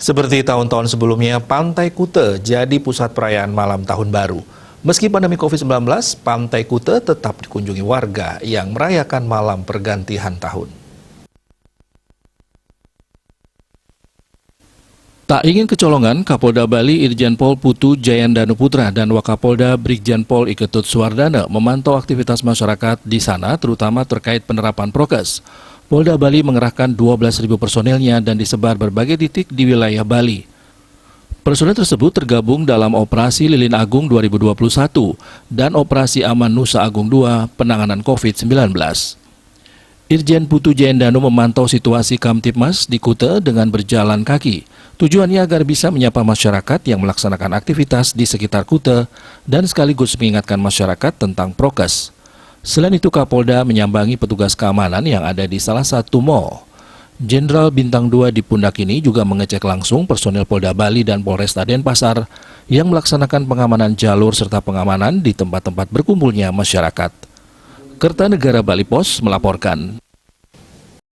Seperti tahun-tahun sebelumnya, Pantai Kuta jadi pusat perayaan malam tahun baru. Meski pandemi COVID-19, Pantai Kuta tetap dikunjungi warga yang merayakan malam pergantian tahun. Tak ingin kecolongan, Kapolda Bali Irjen Pol Putu Jayandanu Putra dan Wakapolda Brigjen Pol Iketut Suwardana memantau aktivitas masyarakat di sana, terutama terkait penerapan prokes. Polda Bali mengerahkan 12.000 personelnya dan disebar berbagai titik di wilayah Bali. Personel tersebut tergabung dalam Operasi Lilin Agung 2021 dan Operasi Aman Nusa Agung II penanganan COVID-19. Irjen Putu Jayandanu memantau situasi Kamtipmas di Kuta dengan berjalan kaki. Tujuannya agar bisa menyapa masyarakat yang melaksanakan aktivitas di sekitar Kuta dan sekaligus mengingatkan masyarakat tentang prokes. Selain itu, Kapolda menyambangi petugas keamanan yang ada di salah satu mal. Jenderal Bintang 2 di pundak ini juga mengecek langsung personil Polda Bali dan Polresta Denpasar yang melaksanakan pengamanan jalur serta pengamanan di tempat-tempat berkumpulnya masyarakat. Kertanegara Bali Pos melaporkan.